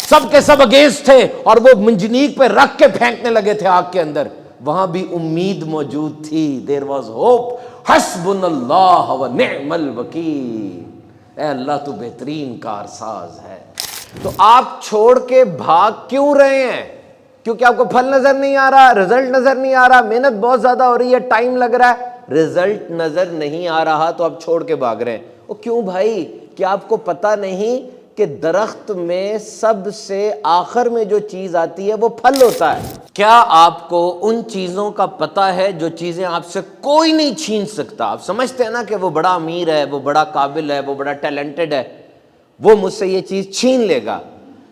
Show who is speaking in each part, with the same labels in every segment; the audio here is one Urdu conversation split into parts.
Speaker 1: سب کے سب اگینسٹ تھے اور وہ منجنیق پہ رکھ کے پھینکنے لگے تھے آگ کے اندر، وہاں بھی امید موجود تھی. There was hope. حسبنا اللہ و نعم الوکیل. اے اللہ تو بہترین کارساز ہے. تو آپ چھوڑ کے بھاگ کیوں رہے ہیں؟ کیونکہ آپ کو پھل نظر نہیں آ رہا، رزلٹ نظر نہیں آ رہا، محنت بہت زیادہ ہو رہی ہے، ٹائم لگ رہا ہے، رزلٹ نظر نہیں آ رہا تو آپ چھوڑ کے بھاگ رہے ہیں. وہ کیوں بھائی؟ کیا آپ کو پتہ نہیں کہ درخت میں سب سے آخر میں جو چیز آتی ہے وہ پھل ہوتا ہے؟ کیا آپ کو ان چیزوں کا پتہ ہے جو چیزیں آپ سے کوئی نہیں چھین سکتا؟ آپ سمجھتے ہیں نا کہ وہ بڑا امیر ہے، وہ بڑا قابل ہے، وہ بڑا ٹیلنٹڈ ہے، وہ مجھ سے یہ چیز چھین لے گا.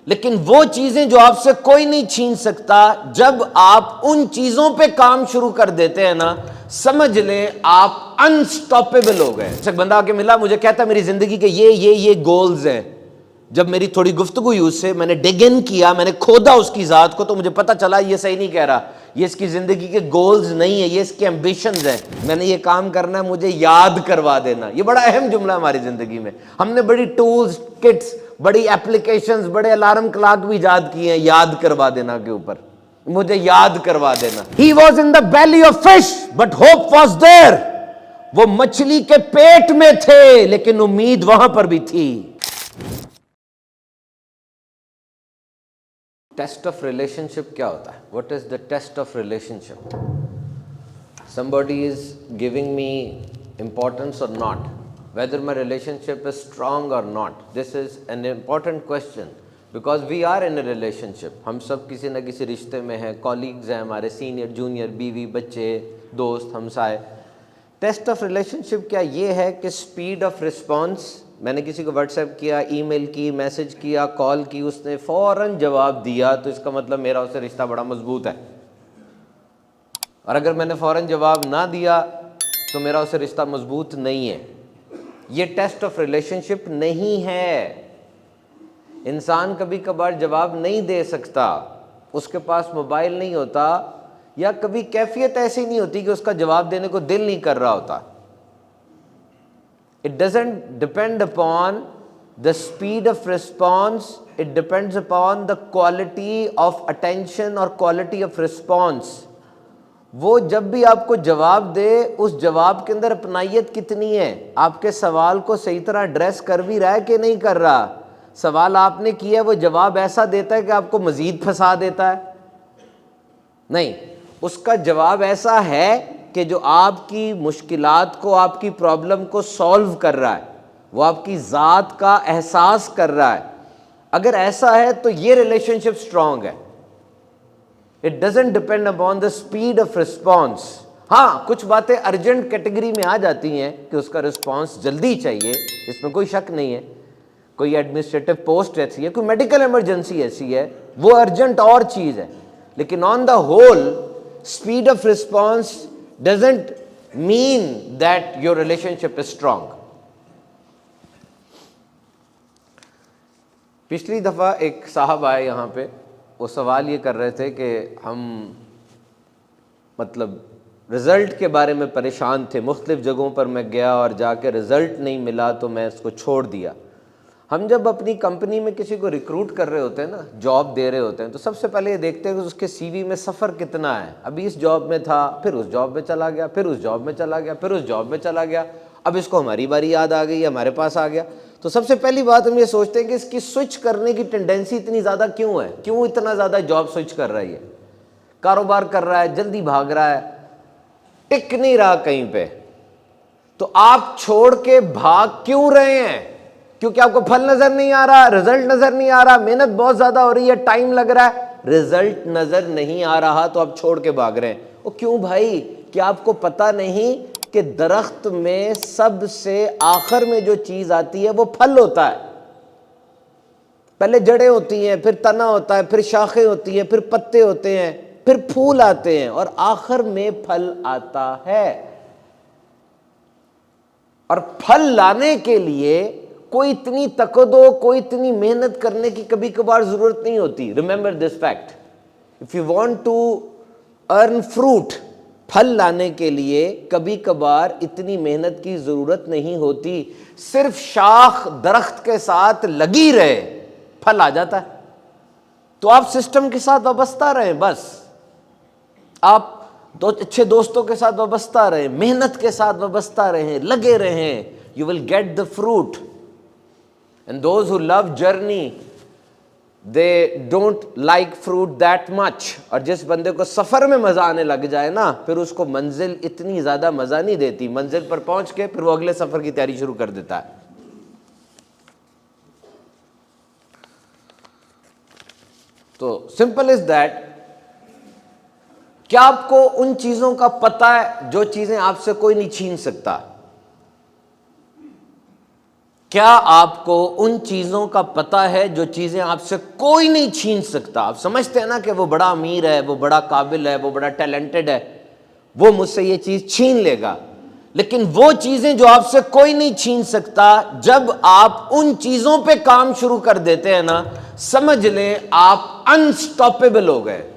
Speaker 1: لیکن وہ چیزیں جو آپ سے کوئی نہیں چھین سکتا، جب آپ ان چیزوں پہ کام شروع کر دیتے ہیں نا، سمجھ لیں آپ انسٹاپیبل ہو گئے. ایک بندہ آ کے ملا، مجھے کہتا میری زندگی کے یہ گولز ہیں. جب میری تھوڑی گفتگو ہوئی اس سے، میں نے ڈگ ان کیا، میں نے کھودا اس کی ذات کو، تو مجھے پتہ چلا یہ صحیح نہیں کہہ رہا، یہ اس کی زندگی کے گولز نہیں ہیں، یہ اس کے ایمبیشنز ہیں. میں نے یہ کام کرنا ہے، مجھے یاد کروا دینا. یہ بڑا اہم جملہ ہے ہماری زندگی میں. ہم نے بڑی ٹولز، کٹس، بڑی اپلیکیشنز، بڑے الارم کلاک بھی ایجاد کیے ہیں یاد کروا دینا کے اوپر. مجھے یاد کروا دینا. He was in the belly of fish but hope was there. وہ مچھلی کے پیٹ میں تھے لیکن امید وہاں پر بھی تھی. ٹیسٹ آف ریلیشن شپ کیا ہوتا ہے؟ What is the test of relation ship? somebody is giving me importance or not, whether my relationship is strong or not. This is an important question because we are in a relationship. ہم سب کسی نہ کسی رشتے میں ہیں، کولیگز ہیں ہمارے، سینئر، جونیئر، بیوی، بچے، دوست، ہمسائے. ٹیسٹ آف ریلیشن شپ کیا یہ ہے کہ اسپیڈ آف رسپانس. میں نے کسی کو واٹس ایپ کیا، ای میل کی، میسج کیا، کال کی، اس نے فوراً جواب دیا تو اس کا مطلب میرا اس سے رشتہ بڑا مضبوط ہے. اور اگر میں نے فوراً جواب نہ دیا تو میرا اس سے رشتہ مضبوط نہیں ہے. یہ ٹیسٹ آف ریلیشن شپ نہیں ہے. انسان کبھی کبھار جواب نہیں دے سکتا، اس کے پاس موبائل نہیں ہوتا، یا کبھی کیفیت ایسی نہیں ہوتی کہ اس کا جواب دینے کو دل نہیں کر رہا ہوتا. It doesn't depend upon the speed of response, it depends upon the quality of attention or quality of response. وہ جب بھی آپ کو جواب دے، اس جواب کے اندر اپنائیت کتنی ہے، آپ کے سوال کو صحیح طرح ایڈریس کر بھی رہا ہے کہ نہیں کر رہا. سوال آپ نے کیا ہے، وہ جواب ایسا دیتا ہے کہ آپ کو مزید پھنسا دیتا ہے؟ نہیں، اس کا جواب ایسا ہے کہ جو آپ کی مشکلات کو، آپ کی پرابلم کو سولو کر رہا ہے، وہ آپ کی ذات کا احساس کر رہا ہے. اگر ایسا ہے تو یہ ریلیشن شپ اسٹرانگ ہے. It doesn't depend upon the speed of response. ہاں، کچھ باتیں ارجنٹ کیٹیگری میں آ جاتی ہیں کہ اس کا رسپانس جلدی چاہیے، اس میں کوئی شک نہیں ہے. کوئی ایڈمنسٹریٹو پوسٹ ایسی ہے، کوئی میڈیکل ایمرجنسی ایسی ہے، وہ ارجنٹ اور چیز ہے. لیکن on the whole speed of response doesn't mean that your relationship is strong. پچھلی دفعہ ایک صاحب آئے یہاں پہ، وہ سوال یہ کر رہے تھے کہ ہم مطلب رزلٹ کے بارے میں پریشان تھے، مختلف جگہوں پر میں گیا اور جا کے رزلٹ نہیں ملا تو میں اس کو چھوڑ دیا. ہم جب اپنی کمپنی میں کسی کو ریکروٹ کر رہے ہوتے ہیں نا، جاب دے رہے ہوتے ہیں، تو سب سے پہلے یہ دیکھتے ہیں کہ اس کے سی وی میں سفر کتنا ہے. ابھی اس جاب میں تھا، پھر اس جاب میں چلا گیا، پھر اس جاب میں چلا گیا، پھر اس جاب میں چلا گیا، اب اس کو ہماری باری یاد آ گئی، ہمارے پاس آ گیا. تو سب سے پہلی بات ہم یہ سوچتے ہیں کہ اس کی سوئچ کرنے کی ٹینڈنسی اتنی زیادہ کیوں ہے، کیوں اتنا زیادہ جاب سوئچ کر رہا ہے، یہ کاروبار کر رہا ہے، جلدی بھاگ رہا ہے، ٹک نہیں رہا کہیں پہ. تو آپ چھوڑ کے بھاگ کیوں رہے ہیں؟ کیونکہ آپ کو پھل نظر نہیں آ رہا، رزلٹ نظر نہیں آ رہا، محنت بہت زیادہ ہو رہی ہے، ٹائم لگ رہا ہے، رزلٹ نظر نہیں آ رہا تو آپ چھوڑ کے بھاگ رہے ہیں. وہ کیوں بھائی؟ کیا آپ کو پتہ نہیں کہ درخت میں سب سے آخر میں جو چیز آتی ہے وہ پھل ہوتا ہے؟ پہلے جڑیں ہوتی ہیں، پھر تنا ہوتا ہے، پھر شاخیں ہوتی ہیں، پھر پتے ہوتے ہیں، پھر پھول آتے ہیں، اور آخر میں پھل آتا ہے. اور پھل لانے کے لیے کوئی اتنی تکدو، کوئی اتنی محنت کرنے کی کبھی کبھار ضرورت نہیں ہوتی. Remember this fact. If you want to earn fruit, پھل لانے کے لیے کبھی کبھار اتنی محنت کی ضرورت نہیں ہوتی. صرف شاخ درخت کے ساتھ لگی رہے، پھل آ جاتا ہے. تو آپ سسٹم کے ساتھ وابستہ رہیں، بس آپ اچھے دوستوں کے ساتھ وابستہ رہیں، محنت کے ساتھ وابستہ رہیں، لگے رہیں، you will get the fruit. And those who love journey, they don't like fruit that much. اور جس بندے کو سفر میں مزہ آنے لگ جائے نا، پھر اس کو منزل اتنی زیادہ مزہ نہیں دیتی، منزل پر پہنچ کے پھر وہ اگلے سفر کی تیاری شروع کر دیتا ہے۔ تو سمپل از دیٹ، کیا آپ کو ان چیزوں کا پتہ ہے جو چیزیں آپ سے کوئی نہیں چھین سکتا؟ کیا آپ کو ان چیزوں کا پتہ ہے جو چیزیں آپ سے کوئی نہیں چھین سکتا؟ آپ سمجھتے ہیں نا کہ وہ بڑا امیر ہے، وہ بڑا قابل ہے، وہ بڑا ٹیلنٹڈ ہے، وہ مجھ سے یہ چیز چھین لے گا، لیکن وہ چیزیں جو آپ سے کوئی نہیں چھین سکتا، جب آپ ان چیزوں پہ کام شروع کر دیتے ہیں نا، سمجھ لیں آپ انسٹاپیبل ہو گئے۔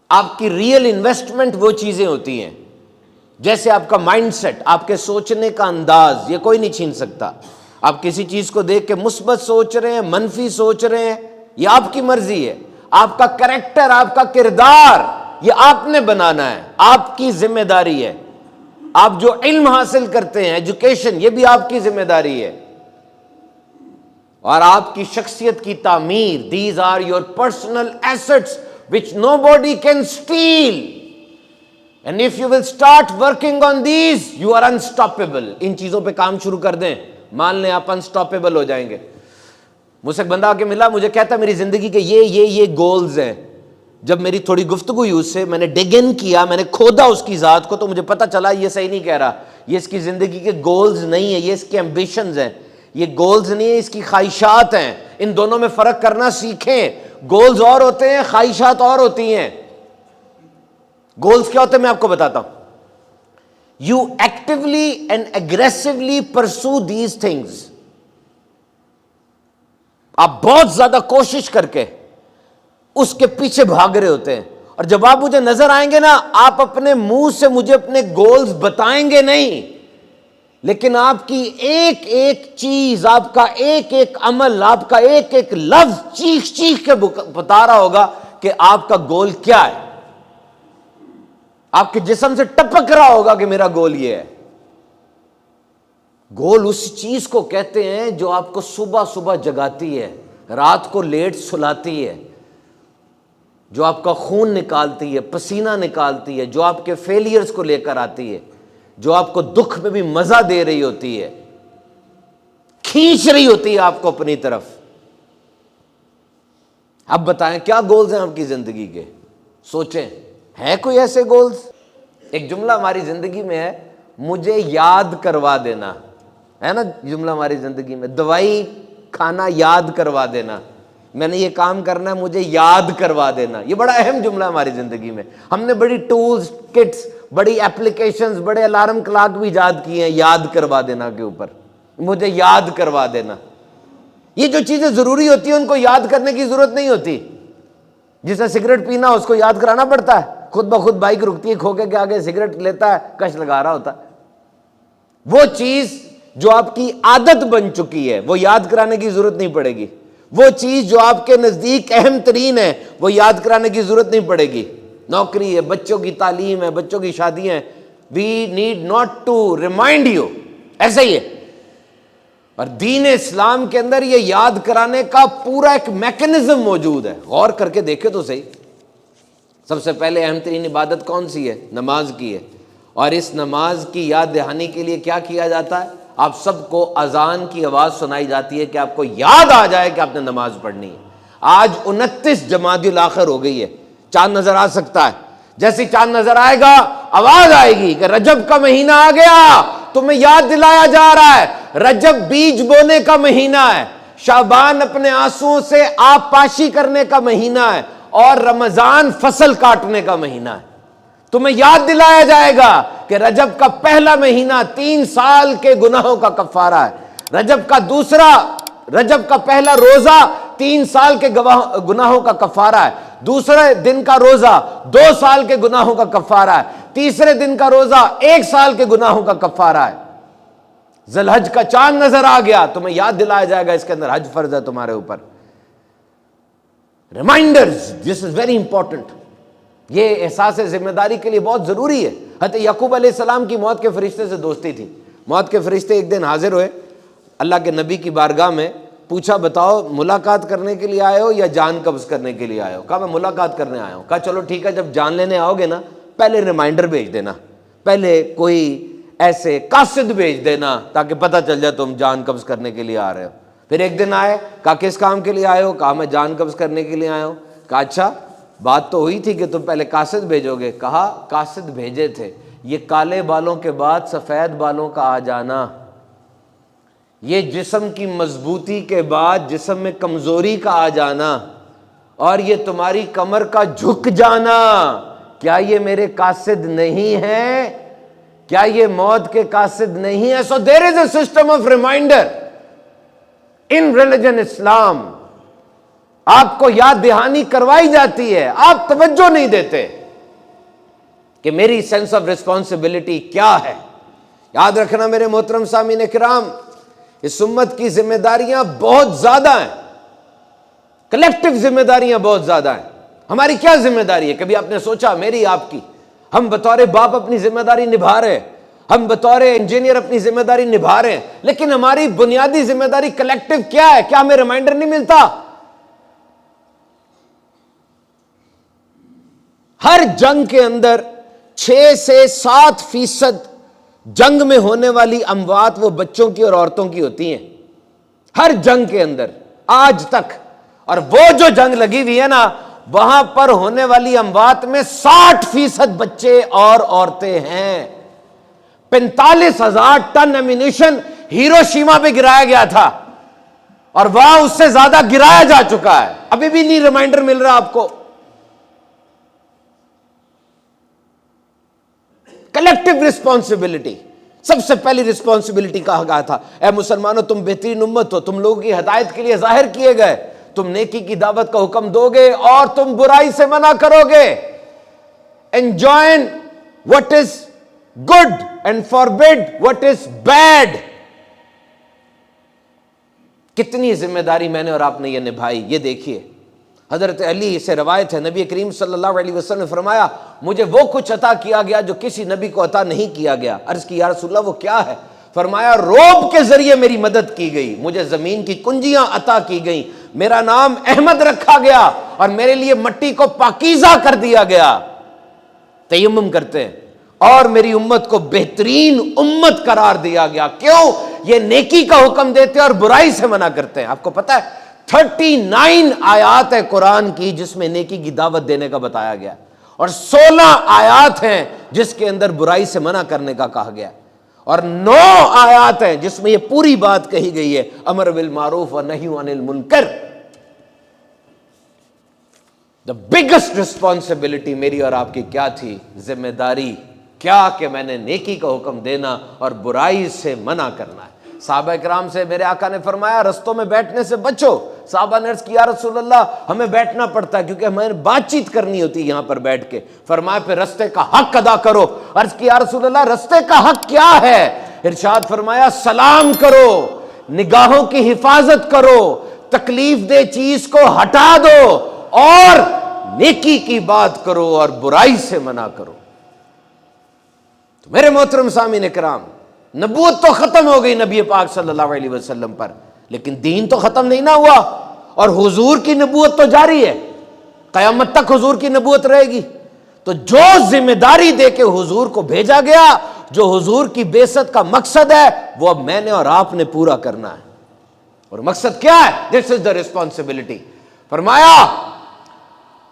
Speaker 1: آپ کی ریئل انویسٹمنٹ وہ چیزیں ہوتی ہیں، جیسے آپ کا مائنڈ سیٹ، آپ کے سوچنے کا انداز، یہ کوئی نہیں چھین سکتا۔ آپ کسی چیز کو دیکھ کے مثبت سوچ رہے ہیں، منفی سوچ رہے ہیں، یہ آپ کی مرضی ہے۔ آپ کا کریکٹر، آپ کا کردار، یہ آپ نے بنانا ہے، آپ کی ذمہ داری ہے۔ آپ جو علم حاصل کرتے ہیں، ایجوکیشن، یہ بھی آپ کی ذمہ داری ہے۔ اور آپ کی شخصیت کی تعمیر، these are your personal assets which nobody can steal. And if you will start working on these, you are unstoppable. ان چیزوں پہ کام شروع کر دیں، مان لیں آپ انسٹاپیبل ہو جائیں گے۔ مجھ سے ایک بندہ آ کے ملا، مجھے کہتا میری زندگی کے یہ گولز ہیں۔ جب میری تھوڑی گفتگو ہوئی اس سے، میں نے ڈگ ان کیا، میں نے کھودا اس کی ذات کو، تو مجھے پتہ چلا یہ صحیح نہیں کہہ رہا، یہ اس کی زندگی کے گولز نہیں ہیں، یہ اس کے ایمبیشنز ہیں۔ یہ گولز نہیں ہیں، اس کی خواہشات ہیں۔ ان دونوں میں فرق کرنا سیکھیں۔ گولز اور ہوتے ہیں، خواہشات اور ہوتی ہیں۔ گولز کیا ہوتے ہیں میں آپ کو بتاتا ہوں۔ یو ایکٹیولی اینڈ اگریسولی پرسو دیز تھنگز۔ آپ بہت زیادہ کوشش کر کے اس کے پیچھے بھاگ رہے ہوتے ہیں، اور جب آپ مجھے نظر آئیں گے نا، آپ اپنے منہ سے مجھے اپنے گولز بتائیں گے نہیں، لیکن آپ کی ایک ایک چیز، آپ کا ایک ایک عمل، آپ کا ایک ایک لفظ چیخ چیخ کے بتا رہا ہوگا کہ آپ کا گول کیا ہے۔ آپ کے جسم سے ٹپک رہا ہوگا کہ میرا گول یہ ہے۔ گول اس چیز کو کہتے ہیں جو آپ کو صبح صبح جگاتی ہے، رات کو لیٹ سلاتی ہے، جو آپ کا خون نکالتی ہے، پسینہ نکالتی ہے، جو آپ کے فیلیئرز کو لے کر آتی ہے، جو آپ کو دکھ میں بھی مزہ دے رہی ہوتی ہے، کھینچ رہی ہوتی ہے آپ کو اپنی طرف۔ اب بتائیں کیا گولز ہیں آپ کی زندگی کے؟ سوچیں، ہے کوئی ایسے گولز؟ ایک جملہ ہماری زندگی میں ہے، مجھے یاد کروا دینا، ہے نا جملہ ہماری زندگی میں، دوائی کھانا یاد کروا دینا، میں نے یہ کام کرنا ہے مجھے یاد کروا دینا۔ یہ بڑا اہم جملہ ہماری زندگی میں۔ ہم نے بڑی ٹولز، کٹس، بڑی اپلیکیشنز، بڑے الارم کلاک بھی ایجاد کیے ہیں یاد کروا دینا کے اوپر، مجھے یاد کروا دینا۔ یہ جو چیزیں ضروری ہوتی ہیں ان کو یاد کرنے کی ضرورت نہیں ہوتی۔ جسے سگریٹ پینا اس کو یاد کرانا پڑتا ہے، خود بخود بائک رکتی ہے، کھوکے کے آگے سگریٹ لیتا ہے، کش لگا رہا ہوتا ہے۔ وہ چیز جو آپ کی عادت بن چکی ہے وہ یاد کرانے کی ضرورت نہیں پڑے گی۔ وہ چیز جو آپ کے نزدیک اہم ترین ہے وہ یاد کرانے کی ضرورت نہیں پڑے گی۔ نوکری ہے، بچوں کی تعلیم ہے، بچوں کی شادی ہے، we need not to remind you, ایسا ہی ہے۔ اور دین اسلام کے اندر یہ یاد کرانے کا پورا ایک میکنزم موجود ہے۔ غور کر کے دیکھے تو صحیح۔ سب سے پہلے اہم ترین عبادت کون سی ہے؟ نماز کی ہے، اور اس نماز کی یاد دہانی کے لیے کیا کیا جاتا ہے؟ آپ سب کو اذان کی آواز سنائی جاتی ہے کہ آپ کو یاد آ جائے کہ آپ نے نماز پڑھنی ہے۔ آج 29 جمادی الاخر ہو گئی ہے، چاند نظر آ سکتا ہے، جیسے چاند نظر آئے گا آواز آئے گی کہ رجب کا مہینہ آ گیا، تمہیں یاد دلایا جا رہا ہے رجب بیج بونے کا مہینہ ہے، شعبان اپنے آنسوؤں سے آپ پاشی کرنے کا مہینہ ہے، اور رمضان فصل کاٹنے کا مہینہ ہے۔ تمہیں یاد دلایا جائے گا کہ رجب کا پہلا مہینہ 3 سال کے گناہوں کا کفارہ ہے، رجب کا پہلا روزہ 3 سال کے گناہوں کا کفارہ ہے، دوسرے دن کا روزہ 2 سال کے گناہوں کا کفارہ ہے، تیسرے دن کا روزہ 1 سال کے گناہوں کا کفارہ ہے۔ ذی الحج کا چاند نظر آ گیا، تمہیں یاد دلایا جائے گا اس کے اندر حج فرض ہے تمہارے اوپر۔ Reminders, this is very important. یہ احساس ذمہ داری کے لیے بہت ضروری ہے. حضرت یعقوب علیہ السلام کی موت کے فرشتے سے دوستی تھی. موت کے فرشتے ایک دن حاضر ہوئے اللہ کے نبی کی بارگاہ میں، پوچھا بتاؤ ملاقات کرنے کے لیے آئے ہو یا جان قبض کرنے کے لیے آئے ہو؟ کہا میں ملاقات کرنے آیا ہوں. کہا چلو ٹھیک ہے، جب جان لینے آؤ گے نا پہلے ریمائنڈر بھیج دینا، پہلے کوئی ایسے قاصد بھیج دینا تاکہ پتہ چل جائے تم جان قبض کرنے کے لیے آ رہے ہو. پھر ایک دن آئے، کہا کس کام کے لیے آئے ہو؟ کہا میں جان قبض کرنے کے لیے آیا ہوں. کہا اچھا بات تو ہوئی تھی کہ تم پہلے قاصد بھیجو گے. کہا قاصد بھیجے تھے، یہ کالے بالوں کے بعد سفید بالوں کا آ جانا، یہ جسم کی مضبوطی کے بعد جسم میں کمزوری کا آ جانا، اور یہ تمہاری کمر کا جھک جانا، کیا یہ میرے قاصد نہیں ہے؟ کیا یہ موت کے قاصد نہیں ہے؟ So there is a system of reminder in religion Islam. آپ کو یاد دہانی کروائی جاتی ہے، آپ توجہ نہیں دیتے کہ میری سینس آف ریسپانسبلٹی کیا ہے. یاد رکھنا میرے محترم سامعین کرام، اس امت کی ذمہ داریاں بہت زیادہ ہیں، کلیکٹیو ذمہ داریاں بہت زیادہ ہیں. ہماری کیا ذمہ داری ہے؟ کبھی آپ نے سوچا میری آپ کی؟ ہم بطور باپ اپنی ذمہ داری نبھا رہے ہیں، ہم بطور انجینئر اپنی ذمہ داری نبھا رہے ہیں، لیکن ہماری بنیادی ذمہ داری کلیکٹیو کیا ہے؟ کیا ہمیں ریمائنڈر نہیں ملتا؟ ہر جنگ کے اندر 6 سے 7% جنگ میں ہونے والی اموات وہ بچوں کی اور عورتوں کی ہوتی ہیں، ہر جنگ کے اندر آج تک. اور وہ جو جنگ لگی ہوئی ہے نا، وہاں پر ہونے والی اموات میں 60% بچے اور عورتیں ہیں. 45,000 ٹن ایمونیشن ہیروشیما پہ گرایا گیا تھا، اور وہاں اس سے زیادہ گرایا جا چکا ہے، ابھی بھی نہیں ریمائنڈر مل رہا آپ کو. کلیکٹیو رسپانسبلٹی، سب سے پہلی رسپانسبلٹی کہا گیا تھا اے مسلمانوں تم بہترین امت ہو، تم لوگوں کی ہدایت کے لیے ظاہر کیے گئے، تم نیکی کی دعوت کا حکم دو گے اور تم برائی سے منع کرو گے. enjoin what is good and forbid what is bad. کتنی ذمہ داری میں نے اور آپ نے یہ نبھائی. یہ دیکھیے حضرت علی سے روایت ہے، نبی کریم صلی اللہ علیہ وسلم نے فرمایا مجھے وہ کچھ عطا کیا گیا جو کسی نبی کو عطا نہیں کیا گیا. عرض کی یا رسول اللہ وہ کیا ہے؟ فرمایا روب کے ذریعے میری مدد کی گئی، مجھے زمین کی کنجیاں عطا کی گئیں، میرا نام احمد رکھا گیا اور میرے لیے مٹی کو پاکیزہ کر دیا گیا. تیمم کرتے ہیں، اور میری امت کو بہترین امت قرار دیا گیا. کیوں؟ یہ نیکی کا حکم دیتے اور برائی سے منع کرتے ہیں. آپ کو پتا ہے 39 آیات ہے قرآن کی جس میں نیکی کی دعوت دینے کا بتایا گیا، اور 16 آیات ہیں جس کے اندر برائی سے منع کرنے کا کہا گیا، اور 9 آیات ہیں جس میں یہ پوری بات کہی گئی ہے امر بالمعروف و نہی عن المنکر. The biggest responsibility میری اور آپ کی کیا تھی؟ ذمہ داری کیا کہ میں نے نیکی کا حکم دینا اور برائی سے منع کرنا ہے. صحابہ کرام سے میرے آقا نے فرمایا رستوں میں بیٹھنے سے بچو. صحابہ نے عرض کیا یا رسول اللہ ہمیں بیٹھنا پڑتا ہے کیونکہ ہمیں بات چیت کرنی ہوتی ہے یہاں پر بیٹھ کے. فرمایا پھر رستے کا حق ادا کرو. عرض کیا یا رسول اللہ رستے کا حق کیا ہے؟ ارشاد فرمایا سلام کرو، نگاہوں کی حفاظت کرو، تکلیف دہ چیز کو ہٹا دو، اور نیکی کی بات کرو اور برائی سے منع کرو. تو میرے محترم سامعین کرام، نبوت تو ختم ہو گئی نبی پاک صلی اللہ علیہ وسلم پر، لیکن دین تو ختم نہیں نہ ہوا، اور حضور کی نبوت تو جاری ہے، قیامت تک حضور کی نبوت رہے گی. تو جو ذمہ داری دے کے حضور کو بھیجا گیا، جو حضور کی بعثت کا مقصد ہے، وہ اب میں نے اور آپ نے پورا کرنا ہے. اور مقصد کیا ہے؟ This is the responsibility. فرمایا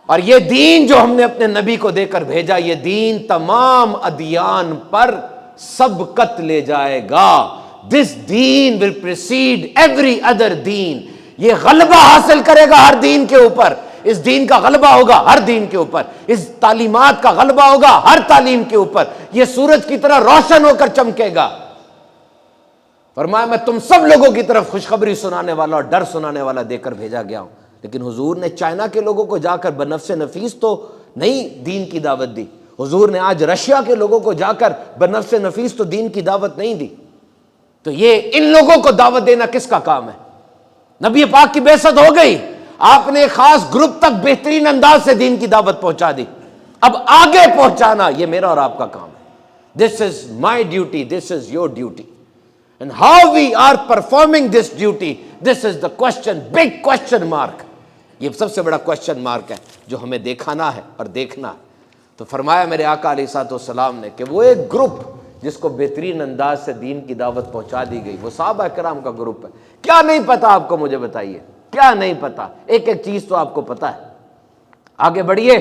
Speaker 1: اور یہ دین جو ہم نے اپنے نبی کو دے کر بھیجا، یہ دین تمام ادیان پر سبقت لے جائے گا. دس دین ول پریسیڈ ایوری ادر دین. یہ غلبہ حاصل کرے گا ہر دین کے اوپر. اس دین کا غلبہ ہوگا ہر دین کے اوپر. اس تعلیمات کا غلبہ ہوگا ہر تعلیم کے اوپر. یہ سورج کی طرح روشن ہو کر چمکے گا. فرمایا میں تم سب لوگوں کی طرف خوشخبری سنانے والا اور ڈر سنانے والا دے کر بھیجا گیا ہوں. لیکن حضور نے چائنا کے لوگوں کو جا کر بنفس نفیس تو نہیں دین کی دعوت دی. حضور نے آج رشیا کے لوگوں کو جا کر بنفس نفیس تو دین کی دعوت نہیں دی. تو یہ ان لوگوں کو دعوت دینا کس کا کام ہے؟ نبی پاک کی بعثت ہو گئی، آپ نے خاص گروپ تک بہترین انداز سے دین کی دعوت پہنچا دی، اب آگے پہنچانا یہ میرا اور آپ کا کام ہے. This is my duty, this is your duty. And how we are performing this duty, this is the question, big question mark. یہ سب سے بڑا question mark ہے جو ہمیں دیکھانا ہے اور دیکھنا ہے. تو فرمایا میرے آقا علیہ الصلوۃ والسلام نے کہ وہ ایک گروپ جس کو بہترین انداز سے دین کی دعوت پہنچا دی گئی، وہ صحابہ کرام کا گروپ ہے. کیا نہیں پتا آپ کو؟ مجھے بتائیے کیا نہیں پتا؟ ایک ایک چیز تو آپ کو پتا ہے. آگے بڑھیے،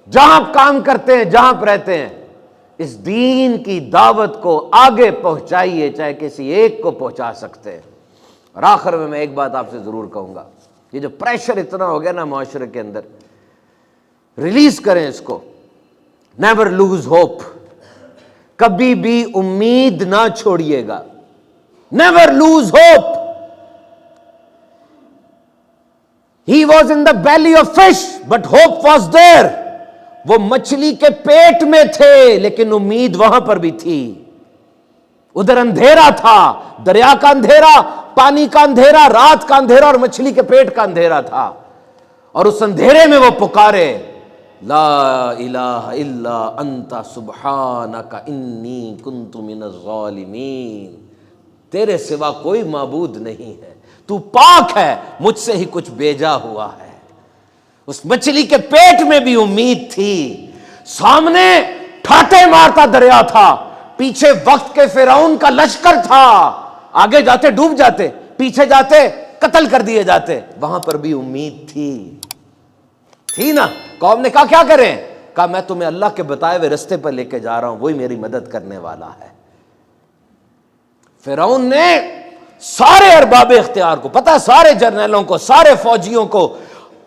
Speaker 1: جہاں آپ کام کرتے ہیں، جہاں آپ رہتے ہیں، اس دین کی دعوت کو آگے پہنچائیے، چاہے کسی ایک کو پہنچا سکتے ہیں. اور آخر میں ایک بات آپ سے ضرور کہوں گا، یہ جو پریشر اتنا ہو گیا نا معاشرے کے اندر، ریلیز کریں اس کو. نیور لوز ہوپ، کبھی بھی امید نہ چھوڑیے گا. Never lose hope. He was in the belly of fish but hope was there. وہ مچھلی کے پیٹ میں تھے لیکن امید وہاں پر بھی تھی. ادھر اندھیرا تھا، دریا کا اندھیرا، پانی کا اندھیرا، رات کا اندھیرا اور مچھلی کے پیٹ کا اندھیرا تھا. اور اس اندھیرے میں وہ پکارے، لا الہ الا انت سبحانک انی کنت من الظالمین. تیرے سوا کوئی معبود نہیں ہے، تو پاک ہے، مجھ سے ہی کچھ بھیجا ہوا ہے. اس مچھلی کے پیٹ میں بھی امید تھی. سامنے ٹھاٹے مارتا دریا تھا، پیچھے وقت کے فرعون کا لشکر تھا. آگے جاتے ڈوب جاتے، پیچھے جاتے قتل کر دیے جاتے. وہاں پر بھی امید تھی نا. قوم نے کہا کیا کریں؟ کہا میں تمہیں اللہ کے بتائے ہوئے رستے پر لے کے جا رہا ہوں، وہی میری مدد کرنے والا ہے. فرعون نے سارے ارباب اختیار کو پتا، سارے جرنیلوں کو، سارے فوجیوں کو،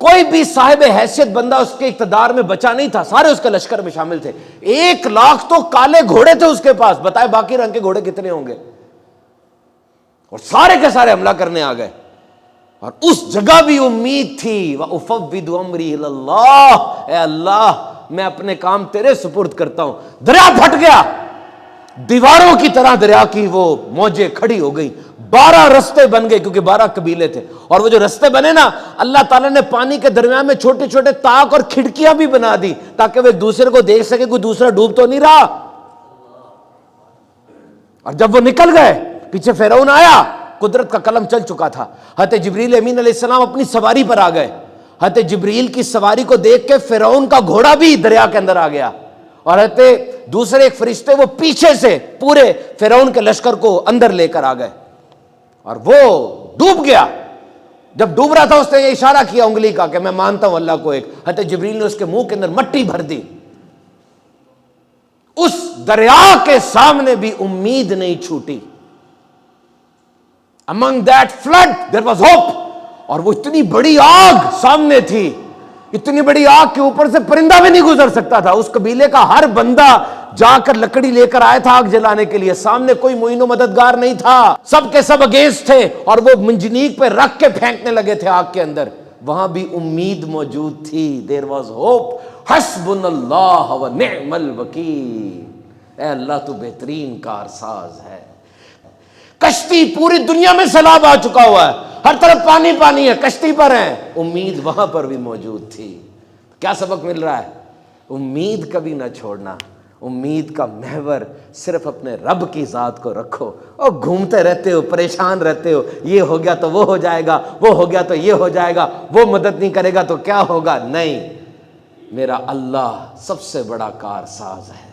Speaker 1: کوئی بھی صاحب حیثیت بندہ اس کے اقتدار میں بچا نہیں تھا. سارے اس کے لشکر میں شامل تھے. 1,00,000 تو کالے گھوڑے تھے اس کے پاس. بتائے باقی رنگ کے گھوڑے کتنے ہوں گے؟ اور سارے کے سارے حملہ کرنے آ گئے. اور اس جگہ بھی امید تھی. وَأُفَوِّضُ أَمْرِي إِلَى اللَّهِ. اے اللہ میں اپنے کام تیرے سپرد کرتا ہوں. دریا پھٹ گیا، دیواروں کی طرح دریا کی وہ موجیں کھڑی ہو گئی. 12 رستے بن گئے کیونکہ 12 قبیلے تھے. اور وہ جو رستے بنے نا، اللہ تعالیٰ نے پانی کے درمیان میں چھوٹے چھوٹے طاق اور کھڑکیاں بھی بنا دی تاکہ وہ ایک دوسرے کو دیکھ سکے کوئی دوسرا ڈوب تو نہیں رہا. اور جب وہ نکل گئے، پیچھے فرعون آیا، قدرت کا قلم چل چکا تھا. حضرت جبریل امین علیہ السلام اپنی سواری پر آ گئے. حضرت جبریل کی سواری کو دیکھ کے فرعون کا گھوڑا بھی دریا کے اندر آ گیا. اور حضرت دوسرے ایک فرشتے وہ پیچھے سے پورے فرعون کے لشکر کو اندر لے کر آ گئے اور وہ ڈوب گیا. جب ڈوب رہا تھا اس نے اشارہ کیا انگلی کا کہ میں مانتا ہوں اللہ کو ایک. حضرت جبریل نے اس کے منہ کے اندر مٹی بھر دی. اس دریا کے سامنے بھی امید نہیں چھوٹی. Among that flood there was hope. اور وہ اتنی بڑی آگ سامنے تھی، اتنی بڑی آگ کے اوپر سے پرندہ بھی نہیں گزر سکتا تھا. اس قبیلے کا ہر بندہ جا کر لکڑی لے کر آیا تھا آگ جلانے کے لیے. سامنے کوئی معین و مددگار نہیں تھا، سب کے سب اگینسٹ تھے. اور وہ منجنیق پہ رکھ کے پھینکنے لگے تھے آگ کے اندر. وہاں بھی امید موجود تھی. There was hope. حسبنا اللہ ونعم الوکیل. اے اللہ تو بہترین کارساز ہے. کشتی پوری دنیا میں سیلاب آ چکا ہوا ہے، ہر طرف پانی پانی ہے، کشتی پر ہیں. امید وہاں پر بھی موجود تھی. کیا سبق مل رہا ہے؟ امید کبھی نہ چھوڑنا. امید کا محور صرف اپنے رب کی ذات کو رکھو. اور گھومتے رہتے ہو، پریشان رہتے ہو، یہ ہو گیا تو وہ ہو جائے گا، وہ ہو گیا تو یہ ہو جائے گا، وہ مدد نہیں کرے گا تو کیا ہوگا. نہیں، میرا اللہ سب سے بڑا کارساز ہے.